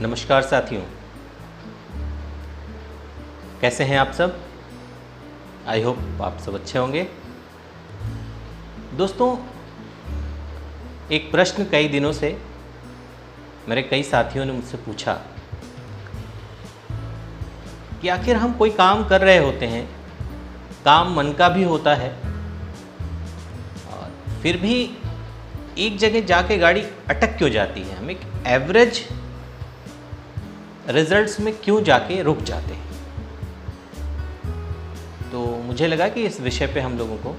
नमस्कार साथियों, कैसे हैं आप सब। आई होप आप सब अच्छे होंगे। दोस्तों, एक प्रश्न कई दिनों से मेरे कई साथियों ने मुझसे पूछा कि आखिर हम कोई काम कर रहे होते हैं, काम मन का भी होता है और फिर भी एक जगह जाके गाड़ी अटक क्यों जाती है, हम एक एवरेज रिजल्ट्स में क्यों जाके रुक जाते हैं। तो मुझे लगा कि इस विषय पे हम लोगों को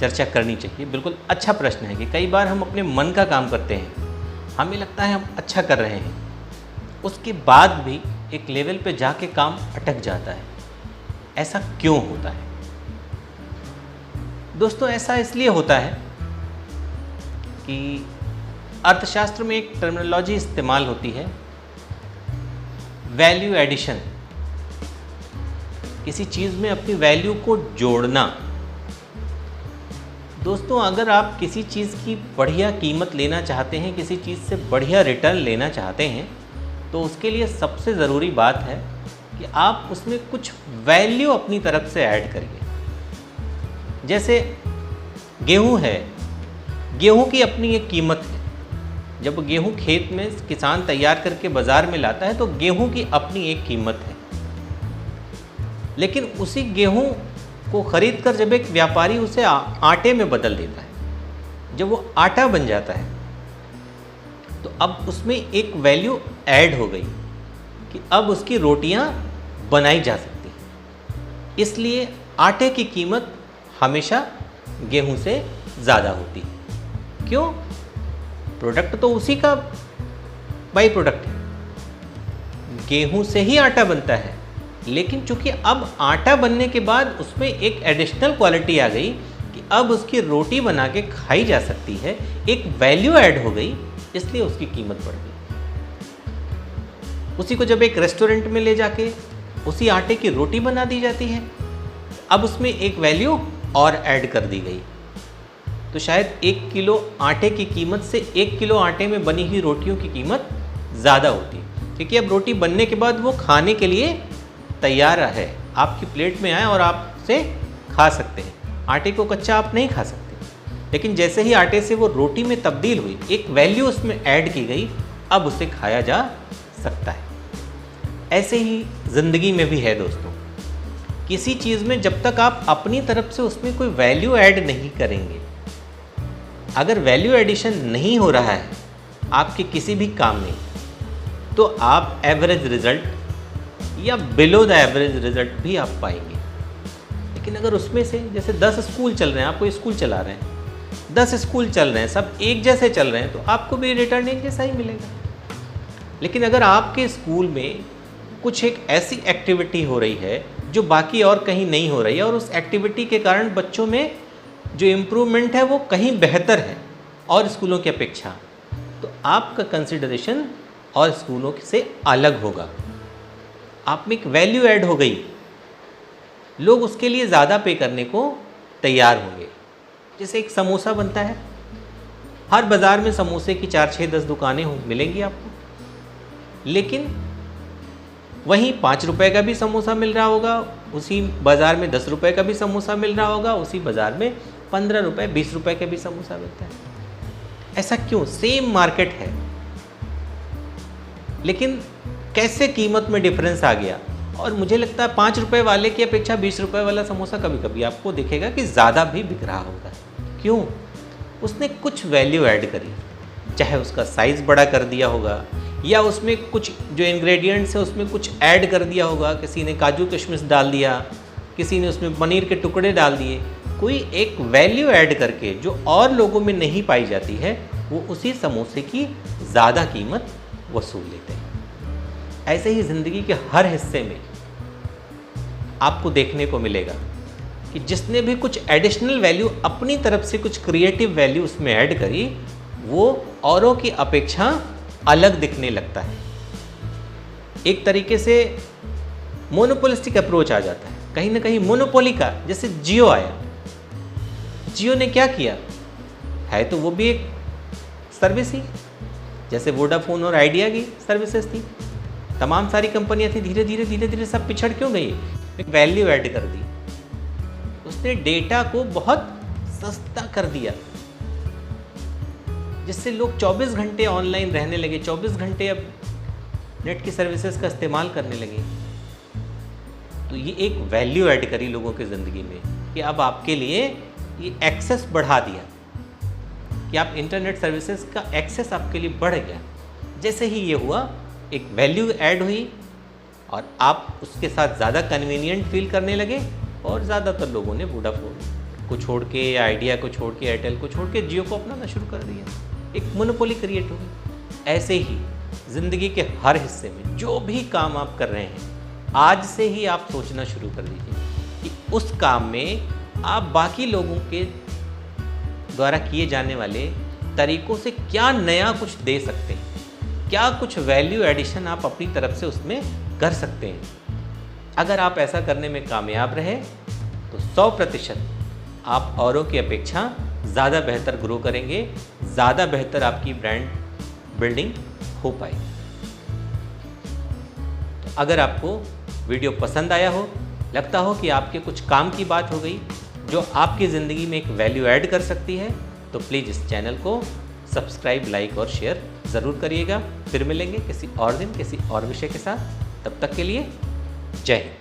चर्चा करनी चाहिए। बिल्कुल अच्छा प्रश्न है कि कई बार हम अपने मन का काम करते हैं, हमें लगता है हम अच्छा कर रहे हैं, उसके बाद भी एक लेवल पे जाके काम अटक जाता है। ऐसा क्यों होता है दोस्तों? ऐसा इसलिए होता है कि अर्थशास्त्र में एक टर्मिनोलॉजी इस्तेमाल होती है, वैल्यू एडिशन। किसी चीज़ में अपनी वैल्यू को जोड़ना। दोस्तों, अगर आप किसी चीज़ की बढ़िया कीमत लेना चाहते हैं, किसी चीज़ से बढ़िया रिटर्न लेना चाहते हैं, तो उसके लिए सबसे ज़रूरी बात है कि आप उसमें कुछ वैल्यू अपनी तरफ से ऐड करिए। जैसे गेहूं है, गेहूं की अपनी एक कीमत है। जब गेहूं खेत में किसान तैयार करके बाज़ार में लाता है तो गेहूं की अपनी एक कीमत है। लेकिन उसी गेहूं को ख़रीद कर जब एक व्यापारी उसे आटे में बदल देता है, जब वो आटा बन जाता है, तो अब उसमें एक वैल्यू ऐड हो गई कि अब उसकी रोटियां बनाई जा सकती हैं। इसलिए आटे की कीमत हमेशा गेहूं से ज़्यादा होती है। क्यों? प्रोडक्ट तो उसी का बाई प्रोडक्ट है, गेहूं से ही आटा बनता है। लेकिन चूंकि अब आटा बनने के बाद उसमें एक एडिशनल क्वालिटी आ गई कि अब उसकी रोटी बना के खाई जा सकती है, एक वैल्यू ऐड हो गई, इसलिए उसकी कीमत बढ़ गई। उसी को जब एक रेस्टोरेंट में ले जाके उसी आटे की रोटी बना दी जाती है, अब उसमें एक वैल्यू और ऐड कर दी गई, तो शायद 1 किलो आटे की कीमत से 1 किलो आटे में बनी हुई रोटियों की कीमत ज़्यादा होती है। क्योंकि अब रोटी बनने के बाद वो खाने के लिए तैयार है, आपकी प्लेट में आए और आप उसे खा सकते हैं। आटे को कच्चा आप नहीं खा सकते, लेकिन जैसे ही आटे से वो रोटी में तब्दील हुई, एक वैल्यू उसमें ऐड की गई, अब उसे खाया जा सकता है। ऐसे ही ज़िंदगी में भी है दोस्तों। किसी चीज़ में जब तक आप अपनी तरफ से उसमें कोई वैल्यू ऐड नहीं करेंगे, अगर वैल्यू एडिशन नहीं हो रहा है आपके किसी भी काम में, तो आप एवरेज रिजल्ट या बिलो द एवरेज रिजल्ट भी आप पाएंगे। लेकिन अगर उसमें से जैसे 10 स्कूल चल रहे हैं, आप कोई स्कूल चला रहे हैं, 10 स्कूल चल रहे हैं, सब एक जैसे चल रहे हैं, तो आपको भी रिटर्न एक जैसा ही मिलेगा। लेकिन अगर आपके स्कूल में कुछ एक ऐसी एक्टिविटी हो रही है जो बाकी और कहीं नहीं हो रही है, और उस एक्टिविटी के कारण बच्चों में जो इम्प्रूवमेंट है वो कहीं बेहतर है और स्कूलों की अपेक्षा, तो आपका कंसिडरेशन और स्कूलों से अलग होगा। आप में एक वैल्यू ऐड हो गई, लोग उसके लिए ज़्यादा पे करने को तैयार होंगे। जैसे एक समोसा बनता है, हर बाज़ार में समोसे की 4, 6, 10 दुकानें मिलेंगी आपको, लेकिन वहीं 5 रुपए का भी समोसा मिल रहा होगा, उसी बाज़ार में 10 रुपए का भी समोसा मिल रहा होगा, उसी बाज़ार में 15 रुपए 20 रुपए का भी समोसा मिलता है। ऐसा क्यों? सेम मार्केट है, लेकिन कैसे कीमत में डिफरेंस आ गया। और मुझे लगता है 5 रुपए वाले की अपेक्षा 20 रुपए वाला समोसा कभी कभी आपको दिखेगा कि ज़्यादा भी बिक रहा होगा। क्यों? उसने कुछ वैल्यू ऐड करी, चाहे उसका साइज़ बड़ा कर दिया होगा, या उसमें कुछ जो इंग्रेडिएंट्स है उसमें कुछ ऐड कर दिया होगा। किसी ने काजू किशमिश डाल दिया, किसी ने उसमें पनीर के टुकड़े डाल दिए। कोई एक वैल्यू ऐड करके जो और लोगों में नहीं पाई जाती है, वो उसी समोसे की ज़्यादा कीमत वसूल लेते हैं। ऐसे ही ज़िंदगी के हर हिस्से में आपको देखने को मिलेगा कि जिसने भी कुछ एडिशनल वैल्यू अपनी तरफ से, कुछ क्रिएटिव वैल्यू उसमें ऐड करी, वो औरों की अपेक्षा अलग दिखने लगता है। एक तरीके से मोनोपोलिस्टिक अप्रोच आ जाता है, कहीं ना कहीं मोनोपोली का। जैसे जियो आया, जियो ने क्या किया, है तो वो भी एक सर्विस ही, जैसे वोडाफोन और आइडिया की सर्विसेज थी, तमाम सारी कंपनियां थी, धीरे धीरे सब पिछड़ क्यों गई? एक वैल्यू ऐड कर दी, उसने डेटा को बहुत सस्ता कर दिया, जिससे लोग 24 घंटे ऑनलाइन रहने लगे, 24 घंटे अब नेट की सर्विसेज का इस्तेमाल करने लगे। तो ये एक वैल्यू ऐड करी लोगों की ज़िंदगी में कि अब आपके लिए ये एक्सेस बढ़ा दिया कि आप इंटरनेट सर्विसेज का एक्सेस आपके लिए बढ़ गया। जैसे ही ये हुआ, एक वैल्यू ऐड हुई और आप उसके साथ ज़्यादा कन्वीनियंट फील करने लगे और ज़्यादातर लोगों ने वोडाफोन को छोड़ के, आइडिया को छोड़ के, एयरटेल को छोड़ के जियो को अपनाना शुरू कर दिया। एक मोनोपोली क्रिएट हो गई। ऐसे ही ज़िंदगी के हर हिस्से में जो भी काम आप कर रहे हैं, आज से ही आप सोचना शुरू कर दीजिए कि उस काम में आप बाकी लोगों के द्वारा किए जाने वाले तरीकों से क्या नया कुछ दे सकते हैं, क्या कुछ वैल्यू एडिशन आप अपनी तरफ से उसमें कर सकते हैं। अगर आप ऐसा करने में कामयाब रहे तो 100% आप औरों की अपेक्षा ज़्यादा बेहतर ग्रो करेंगे, ज़्यादा बेहतर आपकी ब्रांड बिल्डिंग हो पाएगी। तो अगर आपको वीडियो पसंद आया हो, लगता हो कि आपके कुछ काम की बात हो गई जो आपकी ज़िंदगी में एक वैल्यू ऐड कर सकती है, तो प्लीज़ इस चैनल को सब्सक्राइब, लाइक और शेयर ज़रूर करिएगा। फिर मिलेंगे किसी और दिन किसी और विषय के साथ। तब तक के लिए जय हिंद।